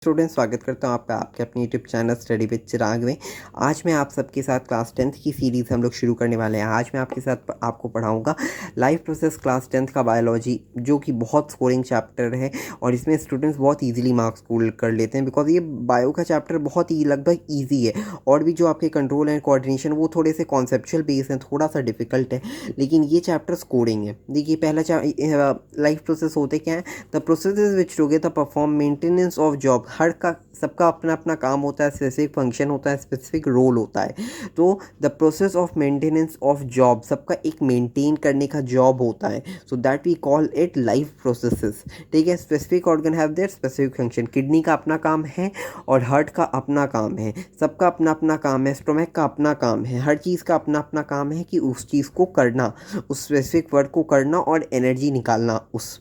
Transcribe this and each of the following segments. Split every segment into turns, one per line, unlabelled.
Student, स्वागत करता हूँ आपका आपके अपने यूट्यूब चैनल स्टडी विद चिराग में। आज मैं आप सबके साथ क्लास 10th की सीरीज़ हम लोग शुरू करने वाले हैं। आज मैं आपके साथ आपको पढ़ाऊँगा लाइफ प्रोसेस क्लास 10th का बायोलॉजी, जो कि बहुत स्कोरिंग चैप्टर है और इसमें स्टूडेंट्स बहुत इजीली मार्क्स स्कोर कर लेते हैं, बिकॉज ये बायो का चैप्टर बहुत ही लगभग ईजी है। और भी जो आपके कंट्रोल एंड कोऑर्डिनेशन वो थोड़े से कॉन्सेप्चुअल बेस हैं, थोड़ा सा डिफिकल्ट है, लेकिन ये चैप्टर स्कोरिंग है। देखिए, पहला लाइफ प्रोसेस होते क्या है? The processes which together perform maintenance of job. हर का सबका अपना अपना काम होता है, स्पेसिफिक फंक्शन होता है, स्पेसिफिक रोल होता है। तो the process of maintenance of job, सबका एक मेंटेन करने का जॉब होता है। So that we call it life processes. ठीक है, specific organ have their specific function. Kidney का अपना काम है और हार्ट का अपना काम है, सबका अपना अपना काम है। स्टोमक का अपना काम है, हर चीज़ का अपना अपना काम है कि उस चीज़ को करना, उस स्पेसिफिक वर्क को करना और एनर्जी निकालना उस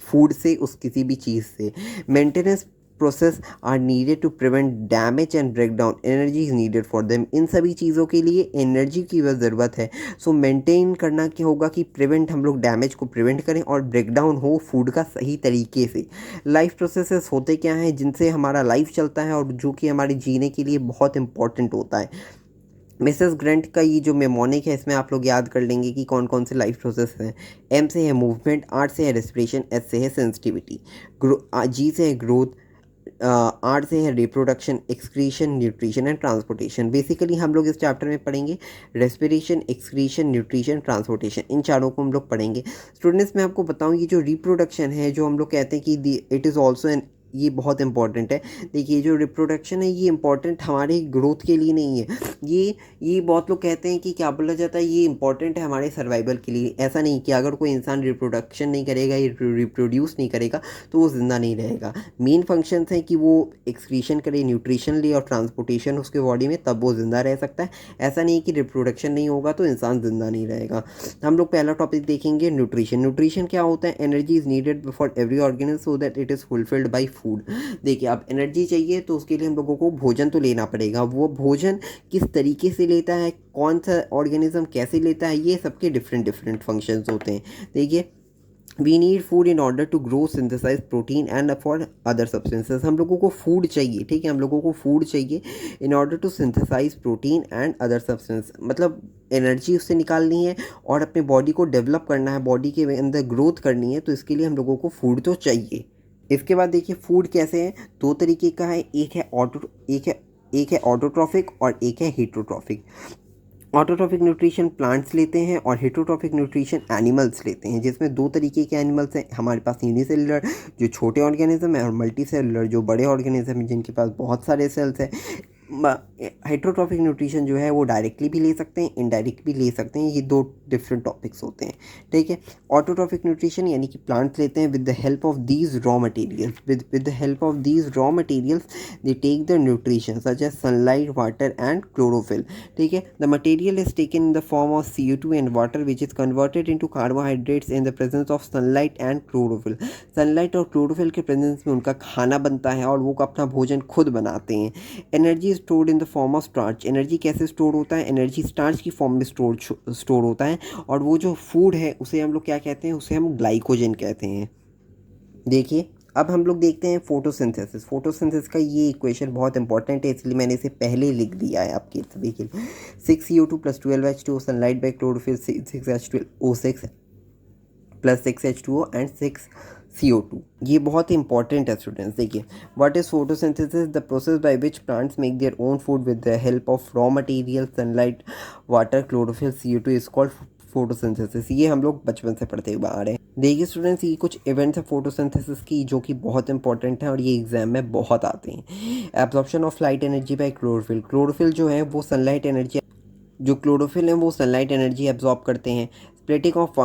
फूड से, उस किसी भी चीज़ से। Maintenance process are needed to prevent damage and break down. Energy is needed for them. इन सभी चीज़ों के लिए एनर्जी की वह ज़रूरत है। सो मेंटेन करना क्या होगा कि प्रिवेंट, हम लोग डैमेज को प्रिवेंट करें और ब्रेक डाउन हो फूड का सही तरीके से। लाइफ प्रोसेसेस होते क्या हैं जिनसे हमारा लाइफ चलता है और जो कि हमारे जीने के लिए बहुत इंपॉर्टेंट होता है। मिसेस ग्रंट का ये जो मेमोनिक है, इसमें आप लोग याद कर लेंगे कि कौन कौन से लाइफ प्रोसेस हैं। एम से है मूवमेंट, आर से है रेस्पिरेशन, एस से है सेंसिटिविटी, जी से है ग्रोथ, आर से है reproduction, excretion, nutrition and transportation. Basically हम लोग इस चैप्टर में पढ़ेंगे रेस्पिरेशन, एक्सक्रीशन, न्यूट्रिशन, ट्रांसपोर्टेशन, इन चारों को हम लोग पढ़ेंगे। स्टूडेंट्स, मैं आपको बताऊं, ये जो रिप्रोडक्शन है, जो हम लोग कहते हैं कि इट इज़ ऑल्सो एन, ये बहुत इंपॉर्टेंट है। देखिए, जो रिप्रोडक्शन है ये इंपॉर्टेंट हमारे ग्रोथ के लिए नहीं है। ये बहुत लोग कहते हैं कि क्या बोला जाता है, ये इंपॉर्टेंट है हमारे सर्वाइवल के लिए। ऐसा नहीं कि अगर कोई इंसान रिप्रोडक्शन नहीं करेगा, ये रिप्रोड्यूस नहीं करेगा तो वो ज़िंदा नहीं रहेगा। मेन फंक्शंस हैं कि वो एक्सक्रीशन करे, न्यूट्रिशन ले और ट्रांसपोर्टेशन उसके बॉडी में, तब वो ज़िंदा रह सकता है। ऐसा नहीं कि रिप्रोडक्शन नहीं होगा तो इंसान ज़िंदा नहीं रहेगा। हम लोग पहला टॉपिक देखेंगे न्यूट्रिशन। न्यूट्रिशन क्या होता है? Energy is needed for every organism so that it is fulfilled by food. देखिए, अब एनर्जी चाहिए तो उसके लिए हम लोगों को भोजन तो लेना पड़ेगा। वो भोजन किस तरीके से लेता है, कौन सा ऑर्गेनिज्म कैसे लेता है, ये सबके डिफरेंट डिफरेंट फंक्शंस होते हैं। देखिए, we need food in order to grow, synthesize protein and for other substances. हम लोगों को फूड चाहिए, ठीक है, हम लोगों को फूड चाहिए in order to synthesize protein and other substance. मतलब एनर्जी उससे निकालनी है और अपने बॉडी को डेवलप करना है, बॉडी के अंदर ग्रोथ करनी है, तो इसके लिए हम लोगों को फूड तो चाहिए। इसके बाद देखिए, फूड कैसे है? दो तरीके का है, एक है ऑटोट्रॉफिक और एक है हेटरोट्रॉफिक। ऑटोट्रॉफिक न्यूट्रिशन प्लांट्स लेते हैं और हेटरोट्रॉफिक न्यूट्रिशन एनिमल्स लेते हैं, जिसमें दो तरीके के एनिमल्स हैं हमारे पास। यूनिसेलुलर जो छोटे ऑर्गेनिज्म है और मल्टी सेलुलर जो बड़े ऑर्गेनिज्म हैं जिनके पास बहुत सारे सेल्स हैं। हेटरोट्रॉफिक न्यूट्रिशन जो है वो डायरेक्टली भी ले सकते हैं, इनडायरेक्ट भी ले सकते हैं। ये दो डिफरेंट टॉपिक्स होते हैं, ठीक है। ऑटोट्रॉफिक न्यूट्रिशन यानी कि प्लांट्स लेते हैं with the help of these raw materials, with the help of these raw materials they take the nutrition such as sunlight, water and chlorophyll. ठीक है, the material is taken in the form of CO2 and water which is converted into carbohydrates in the presence of sunlight and chlorophyll. Sunlight और chlorophyll के presence में उनका खाना बनता है और वो अपना भोजन खुद बनाते हैं। Energy stored in the form of starch. Energy कैसे स्टोर होता है? एनर्जी स्टार्च की फॉर्म में स्टोर होता है और वो जो फूड है उसे हम लोग क्या कहते हैं? उसे हम ग्लाइकोजन कहते हैं। देखिए, अब हम लोग देखते हैं फोटोसिंथेसिस। फोटोसिंथेसिस का ये इक्वेशन बहुत इंपॉर्टेंट है, इसलिए मैंने इसे पहले लिख दिया है आपके सभी के लिए। 6CO2 + 12H2O sunlight by chlorophyll, 6H12O6 + 6H2O and 6CO2। ये बहुत इंपॉर्टेंट है स्टूडेंट्स। देखिए, what is photosynthesis? The process by which plants make their own food with the help of raw material sunlight, water, chlorophyll, CO2 is called photosynthesis. ये हम लोग बचपन से पढ़ते हुए आ रहे हैं। देखिए स्टूडेंट्स, ये कुछ इवेंट्स है फोटोसिंथेसिस की जो कि बहुत इंपॉर्टेंट है और ये एग्जाम में बहुत आते हैं। Absorption of light energy by chlorophyll. Chlorophyll जो है वो सनलाइट एनर्जी, जो क्लोरोफिल है वो सनलाइट एनर्जी एब्जॉर्ब करते हैं। Splitting of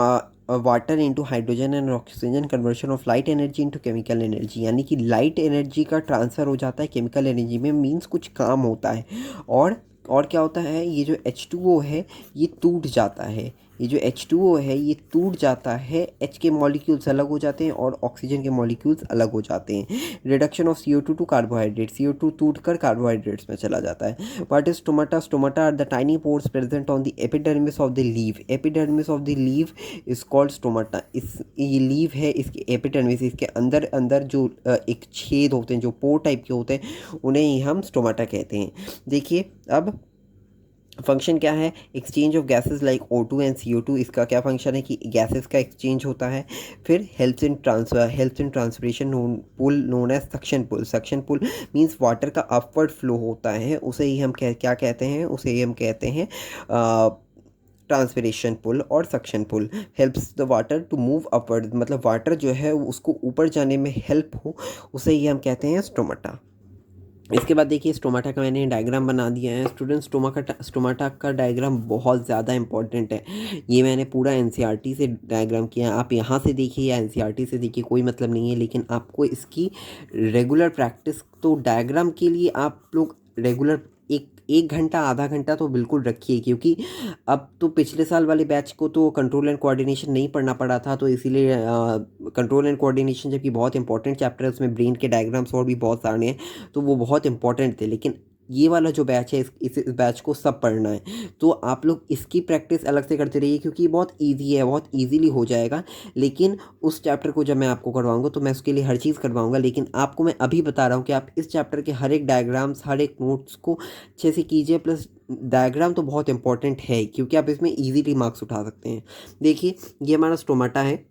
water into hydrogen and oxygen, conversion of light energy into chemical energy. यानी कि लाइट एनर्जी का ट्रांसफ़र हो जाता है केमिकल एनर्जी में, मीन्स कुछ काम होता है। और क्या होता है? ये जो H2O है ये टूट जाता है, ये जो H2O है ये टूट जाता है, H के मॉलिक्यूल्स अलग हो जाते हैं और ऑक्सीजन के मॉलिक्यूल्स अलग हो जाते हैं। Reduction of CO2 to carbohydrate, CO2 टूट कर कार्बोहाइड्रेट्स में चला जाता है। What is stomata? Stomata are the tiny pores present on the epidermis of the leaf. Epidermis of the leaf is called stomata. इस ये लीव है, इसके एपिडर्मिस, इसके अंदर अंदर जो एक छेद होते हैं, जो पोर टाइप के होते हैं, उन्हें ही हम स्टोमाटा कहते हैं। देखिए अब फंक्शन क्या है, exchange of gases like O2 and CO2। इसका क्या फंक्शन है कि गैसेस का एक्सचेंज होता है। फिर helps in transpiration pull known as suction pull. Suction pull means water का अपवर्ड फ्लो होता है, उसे ही हम क्या कहते हैं, उसे ही हम कहते हैं ट्रांसपिरेशन पुल और suction pull. Helps the water to move upward, मतलब वाटर जो है उसको ऊपर जाने में हेल्प हो, उसे ही हम कहते हैं स्टोमाटा। इसके बाद देखिए स्टोमाटा का मैंने डायग्राम बना दिया है स्टूडेंट्स। स्टोमाटा का डायग्राम बहुत ज़्यादा इंपॉर्टेंट है। ये मैंने पूरा NCERT से डायग्राम किया है, आप यहाँ से देखिए या NCERT से देखिए, कोई मतलब नहीं है, लेकिन आपको इसकी रेगुलर प्रैक्टिस, तो डायग्राम के लिए आप लोग रेगुलर एक घंटा आधा घंटा तो बिल्कुल रखिए, क्योंकि अब तो पिछले साल वाले बैच को तो कंट्रोल एंड कोऑर्डिनेशन नहीं पढ़ना पड़ा था, तो इसीलिए कंट्रोल एंड कोऑर्डिनेशन जबकि बहुत इंपॉर्टेंट चैप्टर है, उसमें ब्रेन के डायग्राम्स और भी बहुत सारे हैं, तो वो बहुत इंपॉर्टेंट थे। लेकिन ये वाला जो बैच है, इस बैच को सब पढ़ना है, तो आप लोग इसकी प्रैक्टिस अलग से करते रहिए, क्योंकि ये बहुत ईजी है, बहुत ईजीली हो जाएगा। लेकिन उस चैप्टर को जब मैं आपको करवाऊंगा तो मैं उसके लिए हर चीज़ करवाऊंगा, लेकिन आपको मैं अभी बता रहा हूँ कि आप इस चैप्टर के हर एक डायग्राम्स, हर एक नोट्स को अच्छे से कीजिए। प्लस डायग्राम तो बहुत इंपॉर्टेंट है, क्योंकि आप इसमें ईजीली मार्क्स उठा सकते हैं। देखिए ये हमारा स्टोमाटा है।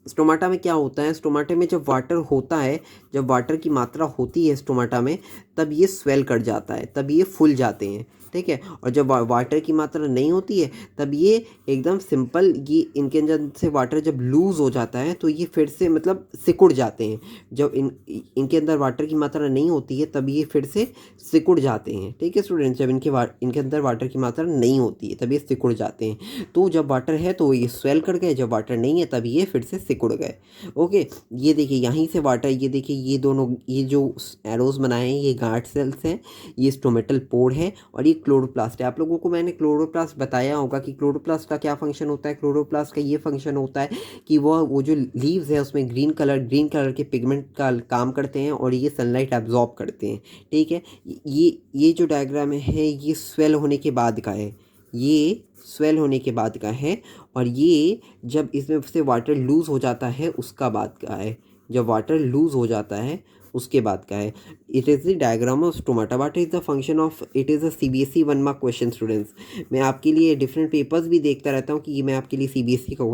स्टोमाटा में क्या होता है, स्टोमाटे में जब वाटर होता है, जब वाटर की मात्रा होती है स्टोमाटा में, तब ये स्वेल कर जाता है, तब ये फूल जाते हैं, ठीक है। और जब वाटर की मात्रा नहीं होती है, तब ये एकदम सिंपल, ये इनके अंदर से वाटर जब लूज़ हो जाता है तो ये फिर से मतलब सिकुड़ जाते हैं। जब इनके अंदर वाटर की मात्रा नहीं होती है, तब ये फिर से सिकुड़ जाते हैं, ठीक है स्टूडेंट्स। जब इनके अंदर वाटर की मात्रा नहीं होती है, तब ये सिकुड़ जाते हैं। तो जब वाटर है तो ये स्वेल कर गए, जब वाटर नहीं है तब ये फिर से सिकुड़ गए। ओके, ये देखिए यहीं से वाटर, ये देखिए ये दोनों, ये जो एरोज बनाए हैं ये गार्ड सेल्स हैं, ये स्टोमेटल पोर है और ये क्लोरोप्लास्ट है। आप लोगों को मैंने क्लोरोप्लास्ट बताया होगा कि क्लोरोप्लास्ट का क्या फंक्शन होता है। क्लोरोप्लास्ट का ये फंक्शन होता है कि वो जो लीव्स है उसमें ग्रीन कलर के पिगमेंट का काम करते हैं और ये सनलाइट एब्जॉर्ब करते हैं, ठीक है। ये जो डायग्राम है ये स्वेल होने के बाद का है, ये स्वेल होने के बाद का है, और ये जब इसमें से वाटर लूज़ हो जाता है उसका बाद का है, जब वाटर लूज़ हो जाता है उसके बाद का है। It is the diagram of stomata. What is the function of, it is a CBSE 1 mark question students. मैं आपके लिए डिफरेंट पेपर्स भी देखता रहता हूँ कि मैं आपके लिए CBSE का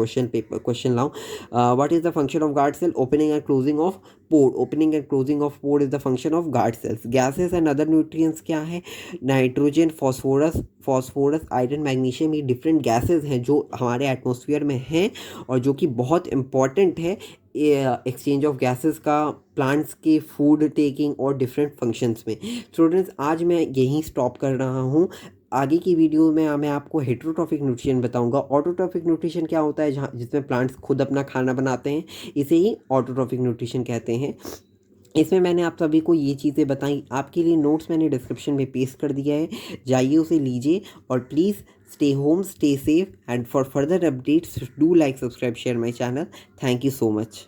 क्वेश्चन लाऊँ। What is the function of guard cell? Opening and closing of pore. Opening and closing of pore is the function of guard cells. Gases and other nutrients क्या है? नाइट्रोजन, फॉस्फोरस, आयरन, मैग्नीशियम, ये different gases हैं जो हमारे atmosphere में हैं और जो कि बहुत इंपॉर्टेंट है एक्सचेंज ऑफ गैसेस का प्लांट्स के फूड टेकिंग और डिफरेंट फंक्शंस में। स्टूडेंट्स आज मैं यहीं स्टॉप कर रहा हूँ। आगे की वीडियो में मैं आपको हेटेरोट्रॉफिक न्यूट्रिशन बताऊंगा। ऑटोट्रॉफिक न्यूट्रिशन क्या होता है, जहाँ जिसमें प्लांट्स खुद अपना खाना बनाते हैं, इसे ही ऑटोट्रॉफिक न्यूट्रिशन कहते हैं। इसमें मैंने आप सभी को ये चीज़ें बताई। आपके लिए नोट्स मैंने डिस्क्रिप्शन में पेस्ट कर दिया है, जाइए उसे लीजिए और please stay home, stay safe, and for further updates do like, subscribe, share my channel. Thank you so much.